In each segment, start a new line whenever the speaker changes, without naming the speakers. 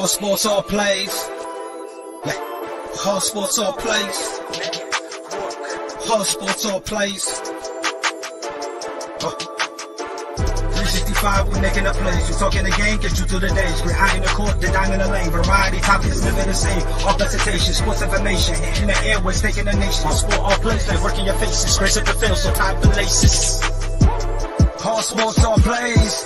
All sports, all plays. Yeah. All sports, all plays. All sports, all plays. 365, we making a plays. You talking the game, get you to the days. We're high in the court, the dime in the lane. Variety topics, living the same. All presentation, sports information. In the airways, taking the nation. All sport, all plays, they working your faces. Grace up the field, so tie the laces. All sports, all plays.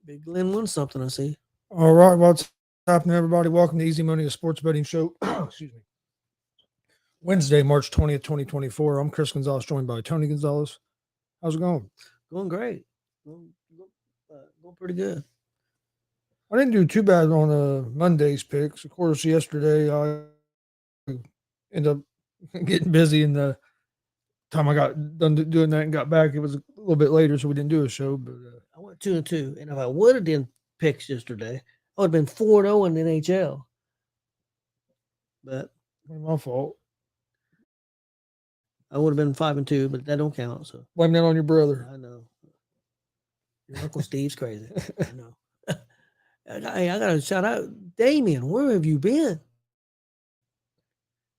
Big Glenn won something, I see.
All right, what's happening, everybody? Welcome to Easy Money, a sports betting show. Excuse me. Wednesday, March 20th, 2024. I'm Chris Gonzalez, joined by Tony Gonzalez. How's it going?
Going great. Going pretty good.
I didn't do too bad on Monday's picks. Of course, yesterday I ended up getting busy, and the time I got done doing that and got back, it was a little bit later, so we didn't do a show. But
I went 2-2, and if I would have done picks yesterday, I would have been 4-0 in the NHL. But
my fault.
I would have been 5-2, but that don't count. So
blame that on your brother.
I know. Your Uncle Steve's crazy. I know. I got to shout out Damien. Where have you been?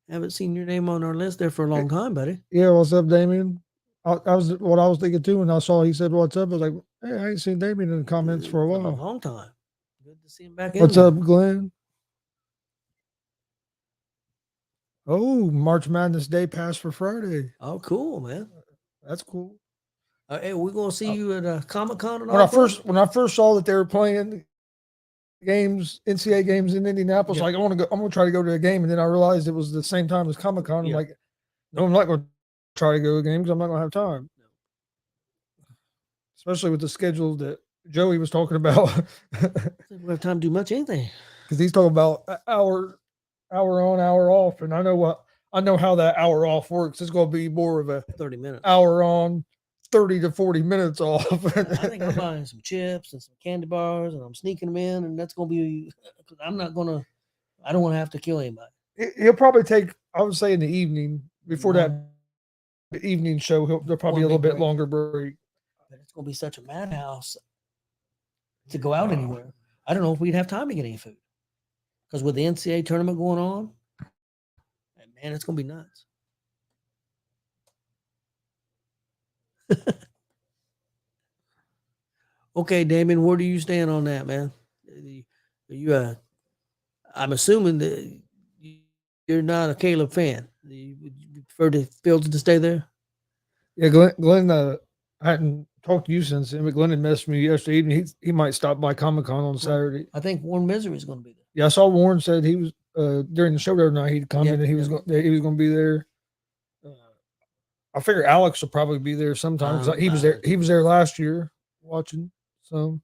Haven't seen your name on our list there for a long time, buddy.
Yeah, what's up, Damien? I was what I was thinking too when I saw he said what's up. I was like, hey, I ain't seen Damien in the comments for a while.
A long time. Good to see him back in.
What's up, Glenn? Oh, March Madness Day passed for Friday.
Oh, cool, man.
That's cool.
Hey, we're gonna see you at Comic-Con and
when I first saw that they were playing games, NCAA games in Indianapolis, like I'm gonna try to go to a game, and then I realized it was the same time as Comic-Con. I'm like, no, I'm not gonna try to go to a game because I'm not gonna have time. Especially with the schedule that Joey was talking about.
We don't have time to do much anything.
Because he's talking about hour on, hour off, and I know how that hour off works. It's gonna be more of a
30 minutes.
Hour on, 30 to 40 minutes off.
I think I'm buying some chips and some candy bars, and I'm sneaking them in, and that's going to be – because I don't want to have to kill anybody.
He'll probably take, I would say in the evening, before that evening show, there'll probably be a little bit longer break.
But it's going to be such a madhouse to go out anywhere. I don't know if we'd have time to get any food. Because with the NCAA tournament going on, man, it's going to be nuts. Okay, Damien, where do you stand on that, man? I'm assuming that you're not a Caleb fan. You prefer the Fields to stay there?
Yeah, Glenn I hadn't talked to you since then, but Glenn had messaged me yesterday evening. He might stop by Comic-Con on Saturday.
I think Warren Misery is going to be there.
Yeah, I saw Warren said he was during the show the other night. He'd come in and he was going to be there. I figure Alex will probably be there sometime because he was there. He was there last year watching. So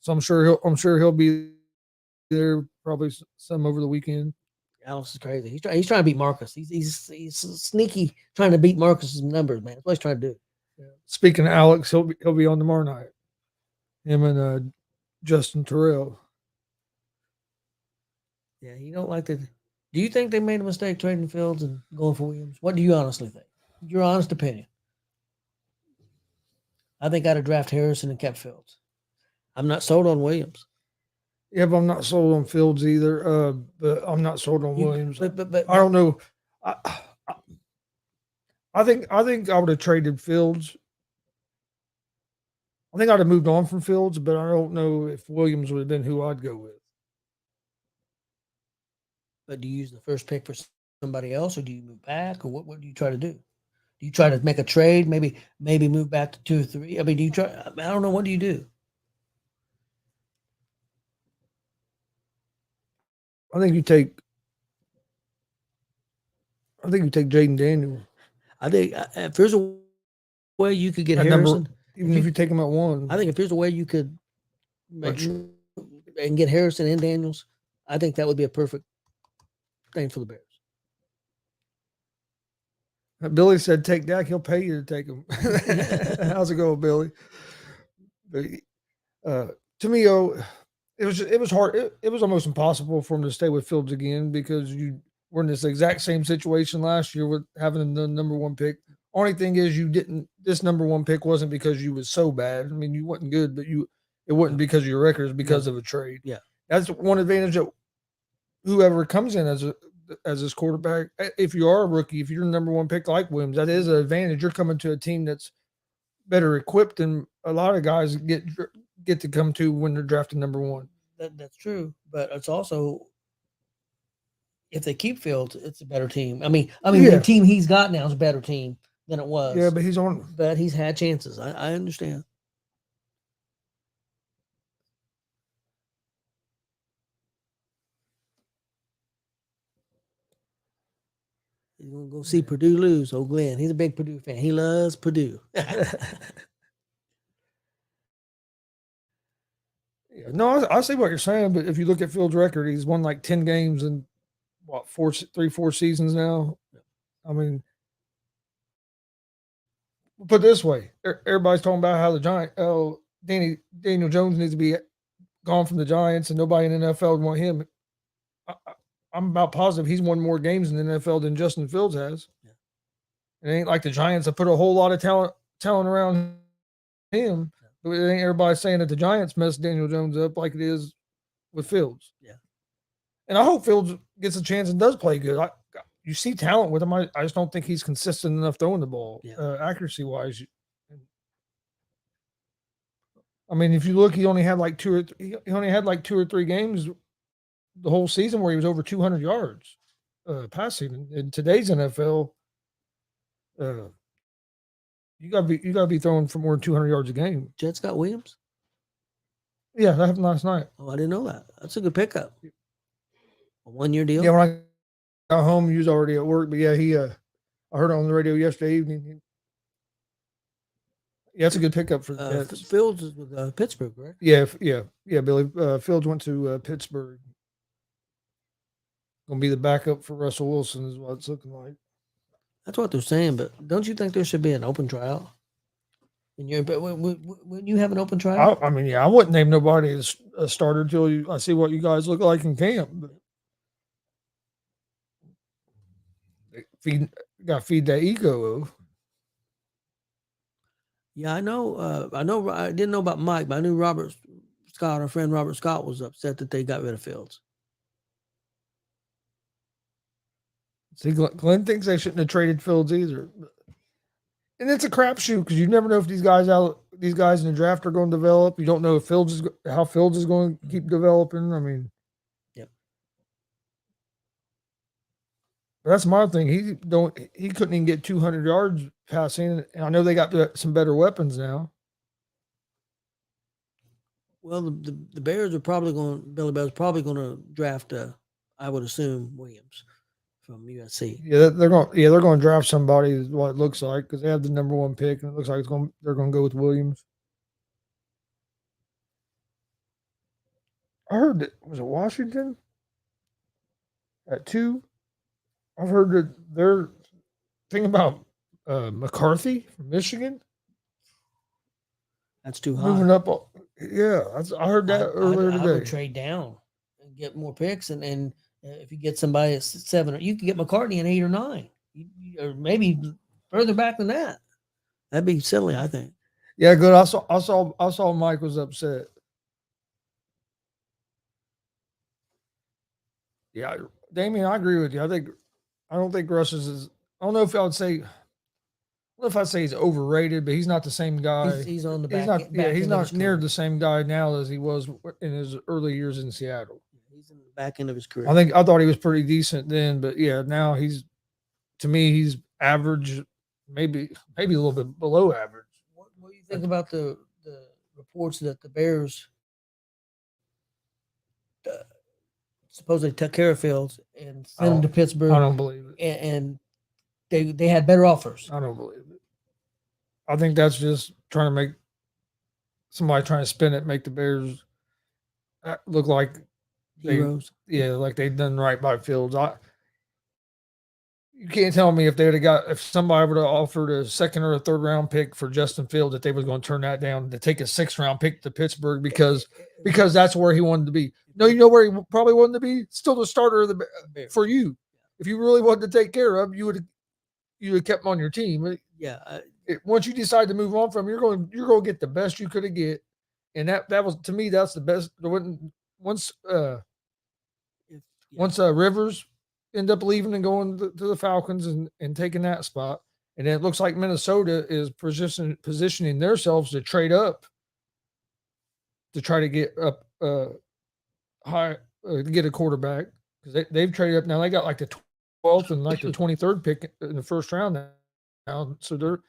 I'm sure he'll be there probably some over the weekend.
Alex is crazy. He's trying to beat Marcus. He's sneaky trying to beat Marcus's numbers, man. That's what he's trying to do.
Yeah. Speaking of Alex, he'll be on tomorrow night. Him and Justin Terrell.
Yeah, you don't like to. Do you think they made a mistake trading Fields and going for Williams? What do you honestly think? Your honest opinion. I think I'd have drafted Harrison and kept Fields. I'm not sold on Williams.
Yeah, but I'm not sold on Fields either. But I'm not sold on Williams.
But
I don't know. I, I I think I would have traded Fields. I think I'd have moved on from Fields, but I don't know if Williams would have been who I'd go with.
But do you use the first pick for somebody else, or do you move back, or what do you try to do? Do you try to make a trade? Maybe move back to 2 or 3. I mean, do you try? I don't know. What do you do?
I think you take. I think you take Jaden Daniels.
I think if there's a way you could get
At
Harrison,
even if you take him at 1.
I think if there's a way you could and get Harrison and Daniels, I think that would be a perfect thing for the Bears.
Billy said, "Take Dak. He'll pay you to take him." How's it going, Billy? But, to me, it was hard. It was almost impossible for him to stay with Fields again because you were in this exact same situation last year with having the number 1 pick. Only thing is, you didn't. This number 1 pick wasn't because you was so bad. I mean, you wasn't good, but it wasn't because of your record. It's because of a trade.
Yeah,
that's one advantage that whoever comes in as this quarterback, if you are a rookie, if you're the number 1 pick like Williams, that is an advantage. You're coming to a team that's better equipped than a lot of guys get to come to when they're drafted number 1.
That's true, but it's also if they keep Fields, it's a better team. I mean, the team he's got now is a better team than it was.
Yeah, but he's
had chances. I understand. He's gonna go see Purdue lose. Oh, Glenn, he's a big Purdue fan. He loves Purdue.
No, I see what you're saying, but if you look at Fields' record, he's won like 10 games in what 4 seasons now. I mean, put it this way: everybody's talking about how the Daniel Jones needs to be gone from the Giants, and nobody in the NFL would want him. I'm about positive he's won more games in the NFL than Justin Fields has. Yeah. It ain't like the Giants have put a whole lot of talent around him. It ain't everybody saying that the Giants messed Daniel Jones up like it is with Fields.
Yeah.
And I hope Fields gets a chance and does play good. You see talent with him. I just don't think he's consistent enough throwing the ball, accuracy-wise. I mean, if you look, he only had like 2 or 3 games the whole season where he was over 200 yards passing. In today's NFL, you gotta be throwing for more than 200 yards a game.
Jets got Williams?
Yeah, that happened last night.
Oh, I didn't know that. That's a good pickup. A 1-year deal?
Yeah, when I got home, he was already at work. But yeah, I heard it on the radio yesterday evening. Yeah, that's a good pickup for the Jets.
Fields is with Pittsburgh, right?
Yeah, Billy. Fields went to Pittsburgh. Going to be the backup for Russell Wilson is what it's looking like.
That's what they're saying, but don't you think there should be an open tryout? But when you have an open tryout?
I mean, I wouldn't name nobody as a starter until I see what you guys look like in camp. But got to feed that ego.
Yeah, I know. I didn't know about Mike, but I knew Robert Scott, our friend Robert Scott, was upset that they got rid of Fields.
See, Glenn thinks they shouldn't have traded Fields either, and it's a crapshoot because you never know if these guys in the draft are going to develop. You don't know if how Fields is going to keep developing. I mean,
yep.
That's my thing. He couldn't even get 200 yards passing, and I know they got some better weapons now.
Well, the Bears are Billy Bears probably going to draft. I would assume Williams from USC.
Yeah, they're going to draft somebody. Is what it looks like because they have the number 1 pick, and it looks like they're going to go with Williams. I heard that was it Washington at 2. I've heard that they're thinking about McCarthy from Michigan.
That's too high.
Moving up, yeah. I heard that earlier today.
I would trade down and get more picks, and if you get somebody at 7, you could get McCartney at 8 or 9, or maybe further back than that. That'd be silly, I think.
Yeah, good. I saw Mike was upset. Yeah, Damien, I agree with you. I don't think Russ is. I don't know if I would say. I don't know if I'd say he's overrated, but he's not the same guy.
He's on the
He's
back.
not. Yeah,
Back
he's
end of his
not near
career.
the same guy now as he was in his early years in Seattle.
He's in the back end of his career.
I thought he was pretty decent then, but yeah, now to me he's average, maybe a little bit below average.
What do you think about the reports that the Bears uh, supposedly took care of Fields and sent him to Pittsburgh?
I don't believe it.
And they had better offers.
I don't believe it. I think that's just trying to make somebody trying to spin it, make the Bears look like
Heroes.
like they've done right by Fields. You can't tell me if somebody would have offered a second or a third round pick for Justin Fields that they was going to turn that down to take a 6th round pick to Pittsburgh because that's where he wanted to be. No, you know where he probably wanted to be? Still the starter of the for you. If you really wanted to take care of, you would have kept him on your team.
Yeah.
Once you decide to move on from him, you're going to get the best you could have get, and that was, to me, that's the best. Once Rivers end up leaving and going to the Falcons and taking that spot, and it looks like Minnesota is positioning themselves to trade up to try to get up high to get a quarterback, because they've traded up now. They got like the 12th and like the 23rd pick in the first round now, so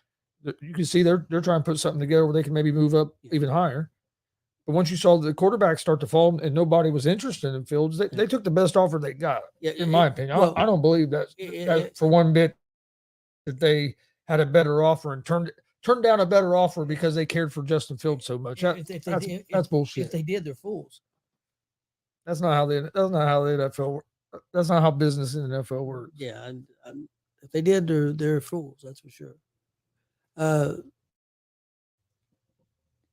you can see they're trying to put something together where they can maybe move up even higher. But once you saw the quarterbacks start to fall and nobody was interested in Fields, they took the best offer they got, in my opinion. Well, I don't believe that for one bit that they had a better offer and turned down a better offer because they cared for Justin Fields so much. That's bullshit.
If they did, they're fools.
That's not how the NFL. That's not how business in the NFL works.
Yeah, if they did, they're fools. That's for sure.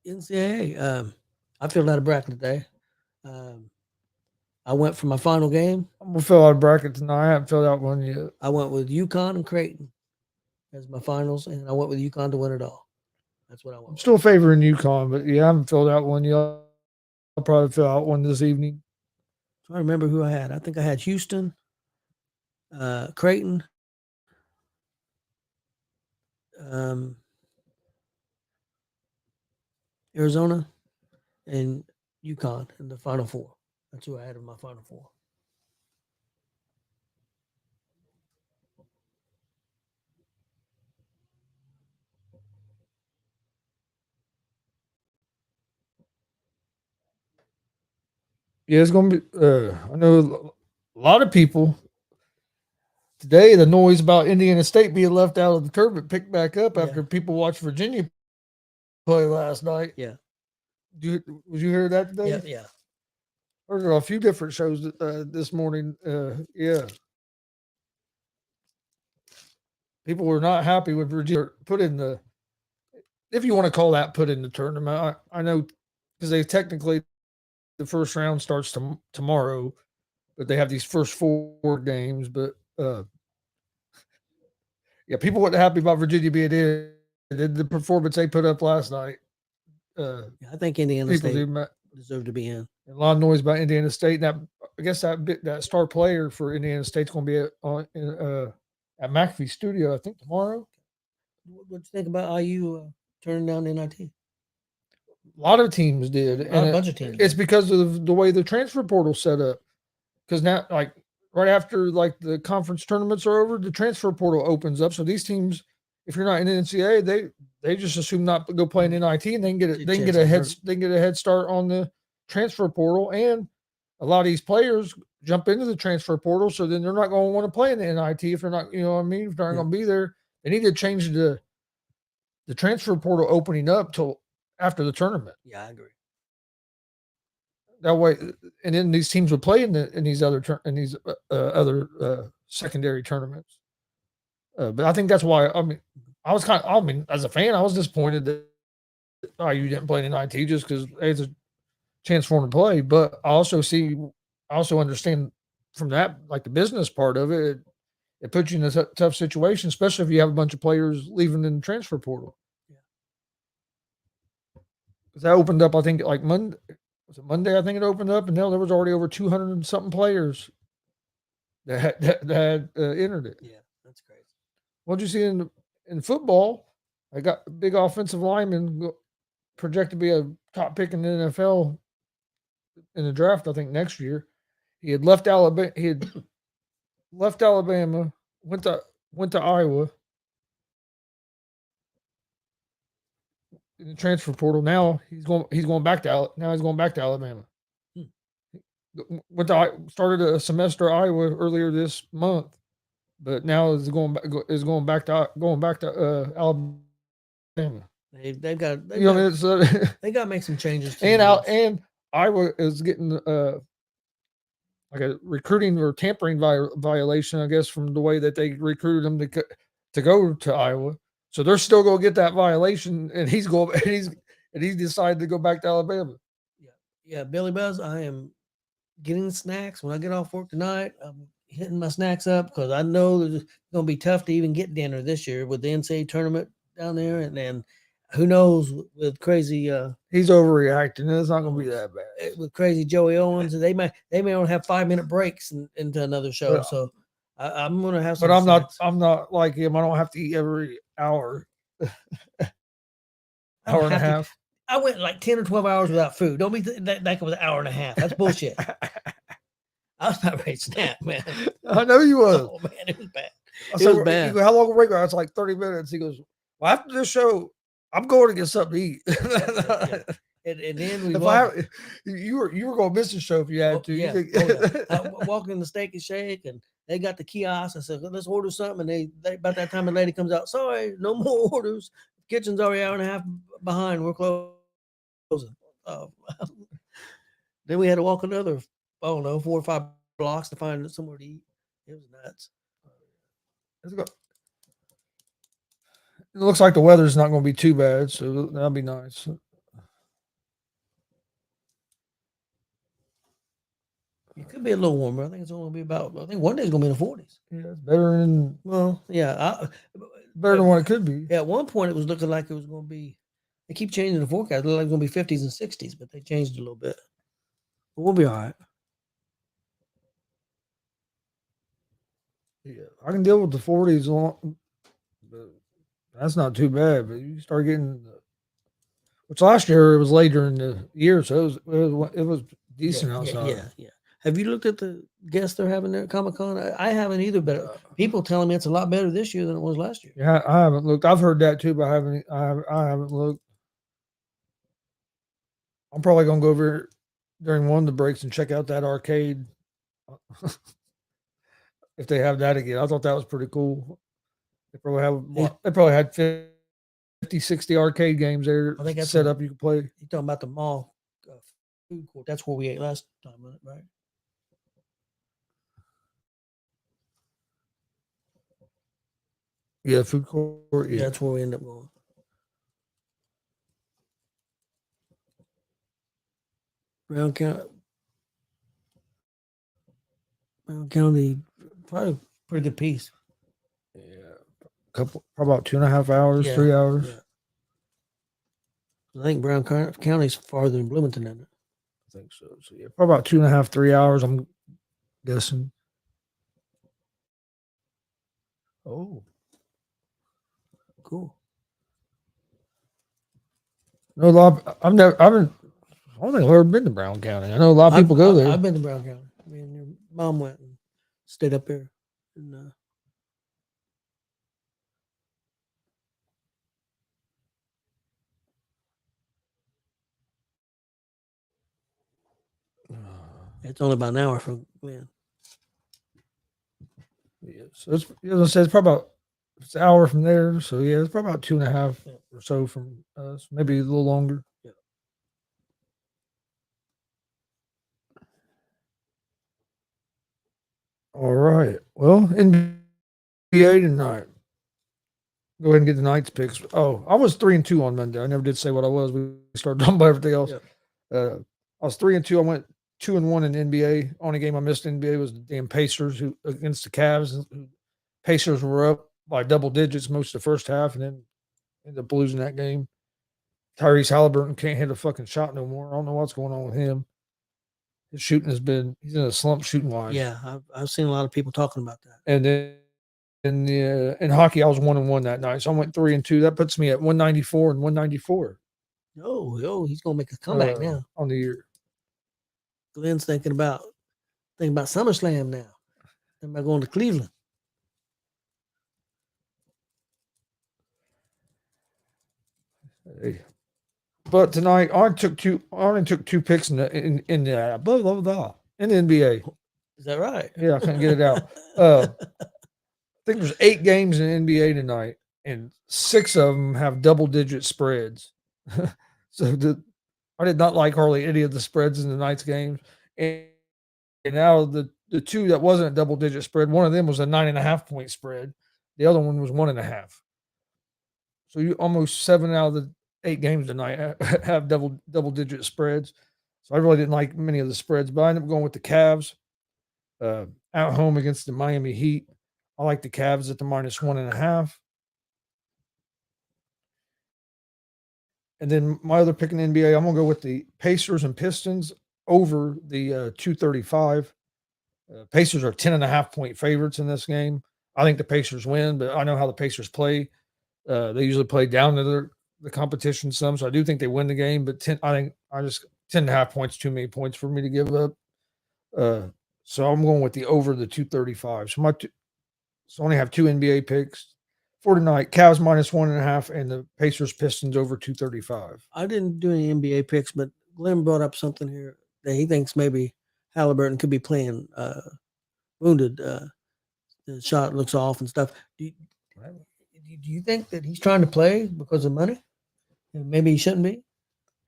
NCAA. I filled out a bracket today. I went for my final game.
I'm gonna fill out a bracket tonight. I haven't filled out one yet.
I went with UConn and Creighton as my finals, and I went with UConn to win it all. That's what I went.
I'm still favoring UConn, but yeah, I haven't filled out one yet. I'll probably fill out one this evening.
I remember who I had. I think I had Houston, Creighton, Arizona, and UConn in the Final Four. That's who I had in my Final Four.
Yeah, it's going to be, I know a lot of people today, the noise about Indiana State being left out of the tournament picked back up after people watched Virginia play last night.
Yeah.
Would you hear that today?
Yeah, yeah.
Heard a few different shows this morning. Yeah. People were not happy with Virginia put in the, if you want to call that put in the tournament. I know because they technically, the first round starts tomorrow, but they have these first 4 games. But yeah, people weren't happy about Virginia being in. The performance they put up last night.
I think Indiana State deserve to be in.
A lot of noise about Indiana State. And I guess that star player for Indiana State's going to be at McAfee Studio, I think, tomorrow.
What do you think about IU turning down NIT?
A lot of teams did.
A bunch of teams.
It's because of the way the transfer portal set up. Because now, like, right after like the conference tournaments are over, the transfer portal opens up. So these teams, if you're not in the NCAA, they just assume not to go play in NIT, and they can get a head start on the transfer portal. And a lot of these players jump into the transfer portal, so then they're not going to want to play in the NIT if they're not, you know what I mean? If they're not going to be there, they need to change the transfer portal opening up till after the tournament.
Yeah, I agree.
That way, and then these teams would play in these other secondary tournaments. But I think that's why. As a fan, I was disappointed that you didn't play in NIT just because it's a chance for them to play. But I also understand from that, like the business part of it, it puts you in a tough situation, especially if you have a bunch of players leaving in the transfer portal.
Yeah.
Because that opened up, I think, like Monday. Was it Monday? I think it opened up, and now there was already over 200 and something players that had entered it.
Yeah, that's crazy.
What'd you see in football? I got a big offensive lineman projected to be a top pick in the NFL in the draft. I think next year. He had left Alabama. He had left Alabama. Went to Iowa in the transfer portal. Now he's going back to Alabama.
Hmm.
Started a semester at Iowa earlier this month, but now is going back to Alabama.
They've got
You know, what I mean?
they got to make some changes. To
and Iowa is getting like a recruiting or tampering violation, I guess, from the way that they recruited him to go to Iowa. So they're still going to get that violation, and he's decided to go back to Alabama.
Yeah, Billy Buzz, I am getting snacks when I get off work tonight. I'm hitting my snacks up because I know it's going to be tough to even get dinner this year with the NCAA tournament down there, and then who knows with crazy.
He's overreacting. It's not going to be that bad
with crazy Joey Owens. They may only have 5-minute breaks into another show.
But,
so I'm going to have some.
But I'm not like him. I don't have to eat every hour. Hour and a half.
I went like 10 or 12 hours without food. Don't be that was an hour and a half. That's bullshit. I was about ready to snap, man.
I know you was.
Oh man, it was bad.
It was bad. He goes, how long a break? I was like 30 minutes. He goes, well, after this show, I'm going to get something to eat.
Yeah. And then
you were going to miss the show if you had to.
Yeah. I walked in the Steak and Shake, and they got the kiosk. I said, let's order something. And they about that time, the lady comes out. Sorry, no more orders. Kitchen's already an hour and a half behind. We're closing. Then we had to walk another, 4 or 5 blocks to find somewhere to eat. It was nuts.
It looks like the weather's not going to be too bad, so that'll be nice.
It could be a little warmer. I think it's only going to be about. I think one day's going to be in the 40s.
Yeah, it's better than.
Well, yeah,
better than what it could be.
Yeah, at one point it was looking like it was going to be. They keep changing the forecast. It looked like it's going to be 50s and 60s, but they changed it a little bit. But we'll be all right.
Yeah, I can deal with the 40s long, but that's not too bad. But you start getting, which last year it was later in the year, so it was decent outside.
Yeah. Have you looked at the guests they're having there at Comic-Con? I haven't either, but people telling me it's a lot better this year than it was last year.
Yeah, I haven't looked. I've heard that too, but I haven't looked. I'm probably gonna go over during one of the breaks and check out that arcade. If they have that again. I thought that was pretty cool. They probably had 50, 60 arcade games there
I think that's
set up you can play.
You're talking about the mall food court. That's where we ate last time, right?
Yeah, food court. Yeah,
that's where we end up going. Brown County, probably pretty good piece.
Yeah, probably about 2.5 hours, 3 hours.
Yeah. I think Brown County's farther than Bloomington, isn't it?
I think so. So yeah, probably about 2.5, 3 hours. I'm guessing. Oh,
cool.
No, I don't think I've ever been to Brown County. I know a lot of people go there.
I've been to Brown County. Me and your mom went and stayed up there. And, it's only about an hour from Glen.
Yeah, so it's probably about an hour from there. So yeah, it's probably about 2.5 or so from us, maybe a little longer.
Yeah.
All right. Well, NBA tonight. Go ahead and get the night's picks. Oh, I was 3-2 on Monday. I never did say what I was. We started talking about everything else. Yeah. I was 3-2. I went 2-1 in NBA. Only game I missed in NBA was the damn Pacers who against the Cavs. Pacers were up by double digits most of the first half, and then ended up losing that game. Tyrese Halliburton can't hit a fucking shot no more. I don't know what's going on with him. His shooting he's in a slump shooting wise.
Yeah, I've seen a lot of people talking about that.
And then in hockey, I was 1-1 that night. So I went 3-2. That puts me at 194 and 194.
Oh, he's gonna make a comeback now
on the year.
Glenn's thinking about SummerSlam now. Am I going to Cleveland?
Hey. But tonight, I only took two picks in the NBA.
Is that right?
Yeah, I couldn't get it out. I think there's 8 games in the NBA tonight, and 6 of them have double-digit spreads. So I did not like hardly any of the spreads in the night's games. And now the 2 that wasn't a double-digit spread, one of them was a 9.5-point spread. The other one was 1.5. So you almost 7 out of the 8 games tonight have double-digit spreads. So I really didn't like many of the spreads, but I ended up going with the Cavs at home against the Miami Heat. I like the Cavs at the -1.5. And then my other pick in the NBA, I'm going to go with the Pacers and Pistons over the 235. Pacers are 10.5-point favorites in this game. I think the Pacers win, but I know how the Pacers play. They usually play down to the competition some, so I do think they win the game. But 10.5 points, too many points for me to give up. So I'm going with the over the 235. So I only have 2 NBA picks for tonight: Cavs -1.5 and the Pacers Pistons over 235.
I didn't do any NBA picks, but Glenn brought up something here that he thinks maybe Halliburton could be playing wounded. The shot looks off and stuff. Do you think that he's trying to play because of money? And maybe he shouldn't be.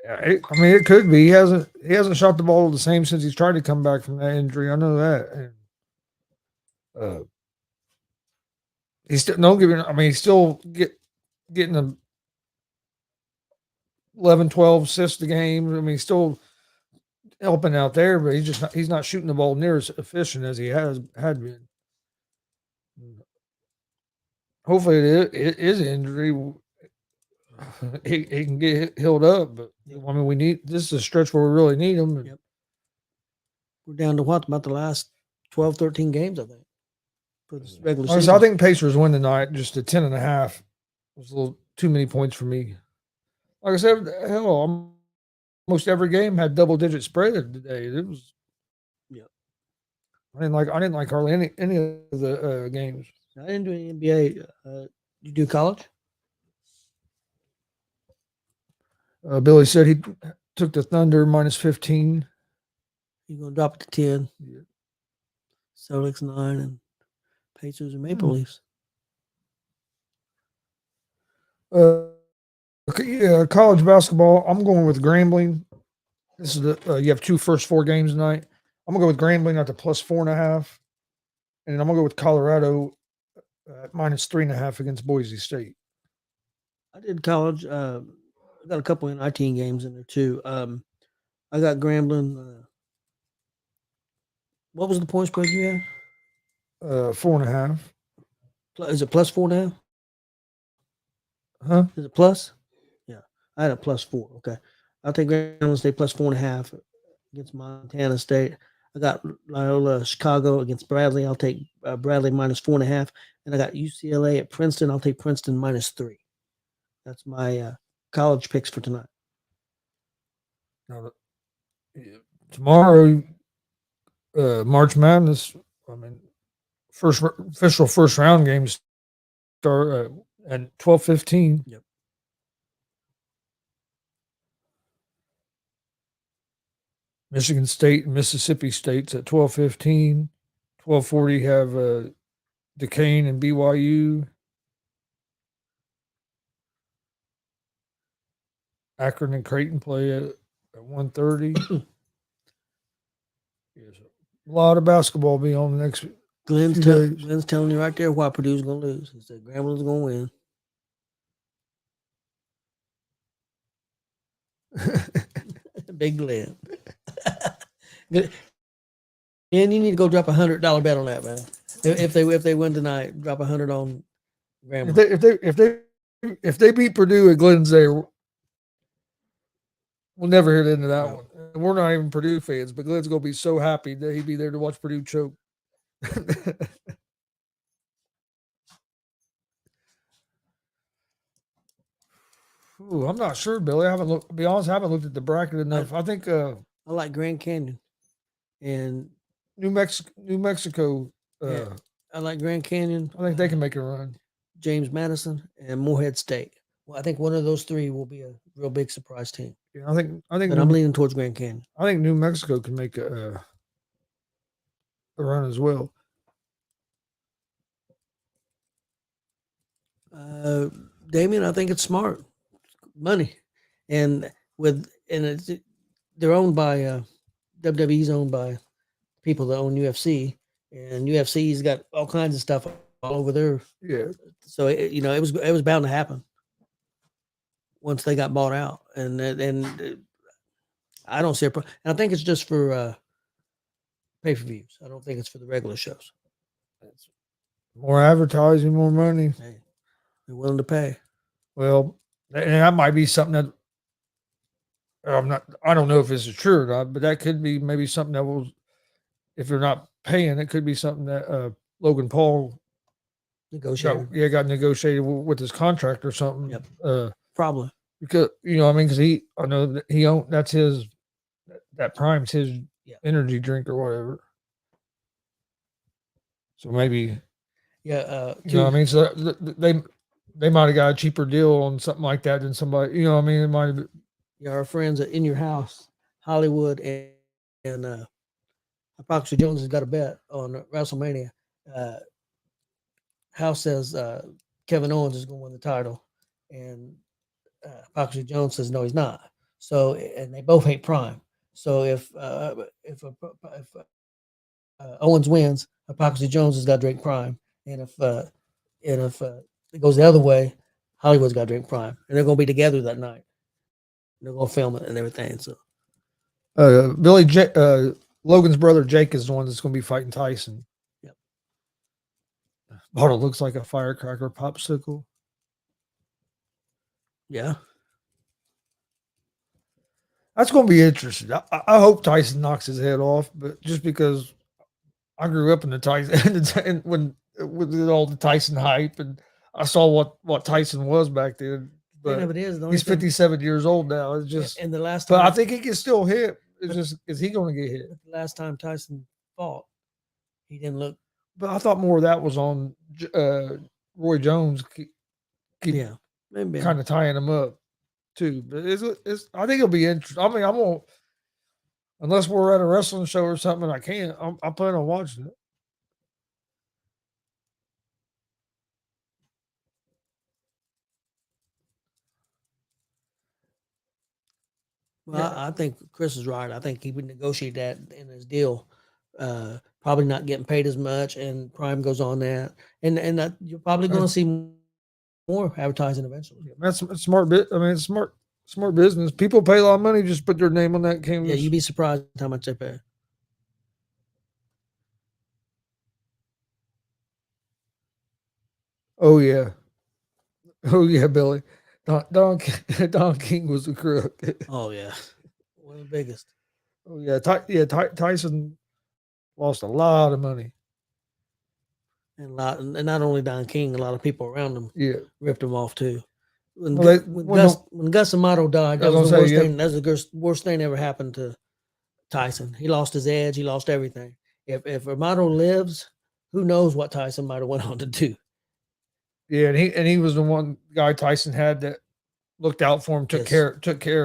I mean, it could be. He hasn't shot the ball the same since he's tried to come back from that injury. I know that. And, he's still he's still getting a 11, 12 assists a game. I mean, he's still helping out there, but he's not shooting the ball near as efficient as he had been. Hopefully, it is an injury. He can get healed up, but I mean, this is a stretch where we really need him.
Yep. We're down to about the last 12, 13 games, I think. For this regular season.
I think Pacers win tonight. Just a 10.5 was a little too many points for me. Like I said, hell, almost every game had double-digit spread today. It was.
Yeah.
I didn't like hardly any of the games.
I didn't do any NBA. You do college?
Billy said he took the Thunder -15.
You're gonna drop it to 10.
Yeah.
Celtics 9 and Pacers and Maple Leafs.
College basketball. I'm going with Grambling. This is you have 2 first 4 games tonight. I'm gonna go with Grambling at the +4.5, and I'm gonna go with Colorado at -3.5 against Boise State.
I did college. I got a couple of NIT games in there too. I got Grambling. What was the point spread you had?
4.5.
Is it +4.5?
Huh?
Is it plus? Yeah, I had a +4. Okay, I'll take Grambling State +4.5 against Montana State. I got Loyola Chicago against Bradley. I'll take Bradley -4.5, and I got UCLA at Princeton. I'll take Princeton -3. That's my college picks for tonight.
Now, tomorrow, March Madness. I mean, official first round games start at 12:15.
Yep.
Michigan State and Mississippi State's at 12:15. 12:40 have Duquesne and BYU. Akron and Creighton play at 1:30. Yes, a lot of basketball be on the next.
Glenn's telling you right there why Purdue's going to lose. He said Grambling's going to win. Big Glenn. And you need to go drop $100 bet on that, man. If they win tonight, drop 100 on Grambling.
If they beat Purdue at Glenn's, we'll never hear the end of that one. And we're not even Purdue fans, but Glenn's gonna be so happy that he'd be there to watch Purdue choke. Ooh, I'm not sure, Billy. I haven't looked. To be honest, I haven't looked at the bracket enough. I think
I like Grand Canyon, and
New Mexico.
yeah, I like Grand Canyon.
I think they can make a run.
James Madison and Morehead State. Well, I think one of those three will be a real big surprise team.
Yeah, I think.
But I'm leaning towards Grand Canyon.
I think New Mexico can make a run as well.
Damien, I think it's smart money, and they're owned by WWE's owned by people that own UFC, and UFC's got all kinds of stuff all over there.
Yeah.
So it was bound to happen once they got bought out, and I don't see a problem. And I think it's just for pay-per-views. I don't think it's for the regular shows. It's,
more advertising, more money.
Hey, they're willing to pay.
Well, and that might be something that I don't know if this is true or not, but that could be maybe something that will, if they're not paying, it could be something that Logan Paul got negotiated with his contract or something.
Yep. Probably
because because I know that he owned that Prime's his energy drink or whatever. So maybe, so they might have got a cheaper deal on something like that than somebody. It might have.
Our friends at In Your House, Hollywood, and Apocalypse Jones has got a bet on WrestleMania. House says Kevin Owens is going to win the title, and Apocalypse Jones says no, he's not. So, and they both hate Prime. So if Owens wins, Apocalypse Jones has got to drink Prime, and if it goes the other way, Hollywood's got to drink Prime, and they're going to be together that night. They're going to film it and everything. So,
Logan's brother Jake is the one that's going to be fighting Tyson.
Yep.
But it looks like a firecracker popsicle.
Yeah.
That's going to be interesting. I hope Tyson knocks his head off, but just because I grew up in the Tyson with all the Tyson hype, and I saw what Tyson was back then. But he's 57 years old now. It's just,
and the last time,
but I think he can still hit. It's just, is he going to get hit?
The last time Tyson fought, he didn't look.
But I thought more of that was on Roy Jones.
Maybe
kind of tying him up too. But I think it'll be interesting. I mean, I won't unless we're at a wrestling show or something. I can't. I plan on watching it.
Well, I think Chris is right. I think he would negotiate that in his deal. Probably not getting paid as much, and Prime goes on that, and that you're probably going to see more advertising eventually.
That's a smart bit. I mean, it's smart business. People pay a lot of money just to put their name on that canvas.
Yeah, you'd be surprised how much they pay.
Oh yeah, Billy. Don King was a crook.
Oh yeah, one of the biggest.
Oh yeah, Tyson lost a lot of money,
and not only Don King, a lot of people around him ripped him off too. When Gus Amato died, that was the worst thing. That's the worst thing that ever happened to Tyson. He lost his edge. He lost everything. If Amato lives, who knows what Tyson might have went on to do.
Yeah, and he was the one guy Tyson had that looked out for him, took care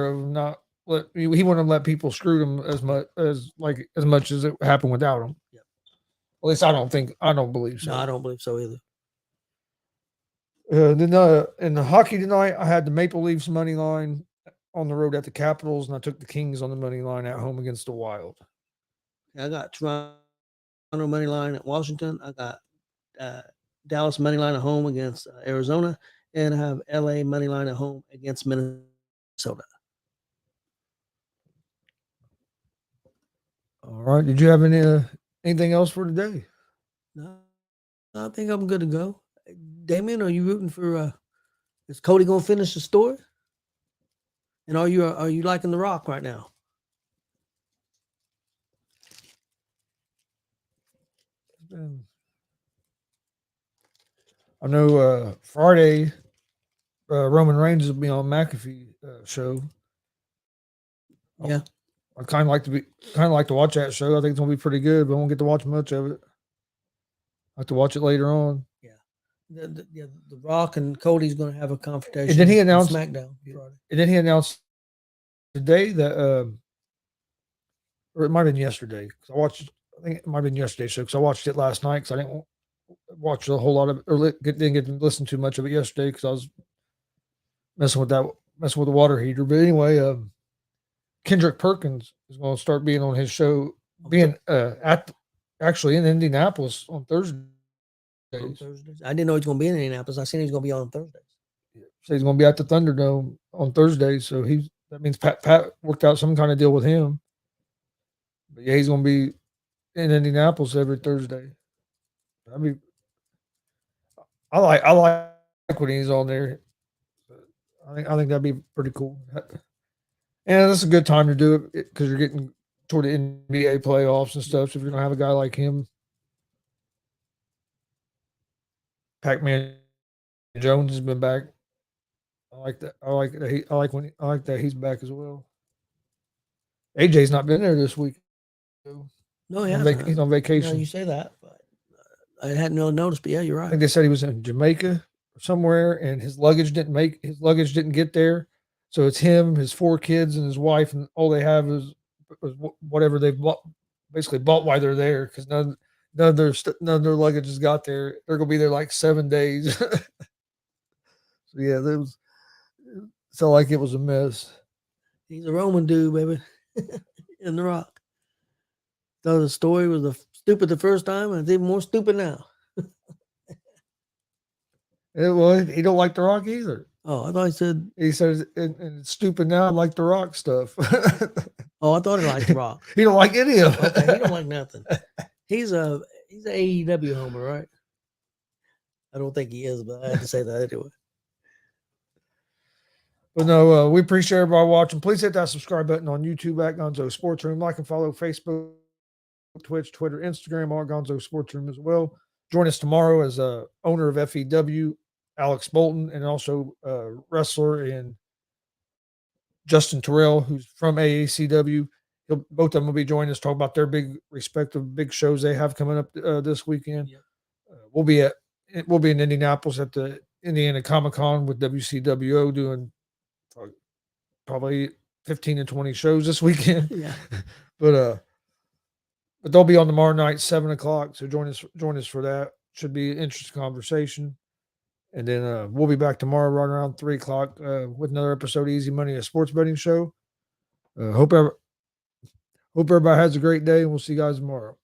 of him. He wouldn't let people screw him as much as it happened without him.
Yep.
At least I don't believe so.
No, I don't believe so either.
Then in the hockey tonight, I had the Maple Leafs money line on the road at the Capitals, and I took the Kings on the money line at home against the Wild.
I got Toronto money line at Washington. I got Dallas money line at home against Arizona, and I have LA money line at home against Minnesota.
All right. Did you have anything else for today?
No, I think I'm good to go. Damien, are you rooting for? Is Cody gonna finish the story? And are you liking The Rock right now?
something. I know Friday, Roman Reigns will be on McAfee show.
Yeah.
I kind of like to watch that show. I think it's gonna be pretty good, but I won't get to watch much of it. I have to watch it later on.
Yeah. The Rock and Cody's going to have a confrontation.
And then he
on
announced
SmackDown Friday.
And then he announced today that, or it might have been yesterday. Cause I think it might have been yesterday's show because I watched it last night because I didn't watch a whole lot of it, or didn't get to listen to much of it yesterday because I was messing with the water heater. But anyway, Kendrick Perkins is going to start being on his show, being actually in Indianapolis on Thursdays.
On Thursdays. I didn't know he was going to be in Indianapolis. I seen he was going to be on Thursdays.
So he's going to be at the Thunderdome on Thursdays. So that means Pat worked out some kind of deal with him. But yeah, he's going to be in Indianapolis every Thursday. I mean, I like when he's on there. I think that'd be pretty cool. And that's a good time to do it because you're getting toward the NBA playoffs and stuff. So if you're gonna have a guy like him, Pac-Man Jones has been back. I like that. I like that he's back as well. AJ's not been there this week.
No, yeah,
he's on vacation.
No, you say that, but I hadn't really noticed. But yeah, you're right.
I think they said he was in Jamaica or somewhere, and his luggage didn't get there. So it's him, his 4 kids, and his wife, and all they have is whatever they basically bought while they're there because none of their luggage has got there. They're gonna be there like 7 days. So yeah, felt like it was a mess.
He's a Roman dude, baby, in the Rock. So the story was stupid the first time, and it's even more stupid now.
He don't like the Rock either.
Oh, I thought
he said and it's stupid now. I like the Rock stuff.
Oh, I thought he liked the Rock.
He don't like any of it.
Okay, he don't like nothing. He's an AEW homer, right? I don't think he is, but I had to say that anyway.
But no, we appreciate everybody watching. Please hit that subscribe button on YouTube at Gonzo Sports Room. Like and follow Facebook, Twitch, Twitter, Instagram, all Gonzo Sports Room as well. Join us tomorrow as owner of FEW, Alex Bolton, and also wrestler and Justin Terrell, who's from AACW. Both of them will be joining us, talk about their respective big shows they have coming up this weekend. Yep. We'll be in Indianapolis at the Indiana Comic-Con with WCWO doing probably 15 to 20 shows this weekend.
Yeah.
But they'll be on tomorrow night, 7:00. So join us for that. Should be an interesting conversation. And then we'll be back tomorrow right around 3:00 with another episode of Easy Money, a sports betting show. Hope everybody has a great day, and we'll see you guys tomorrow.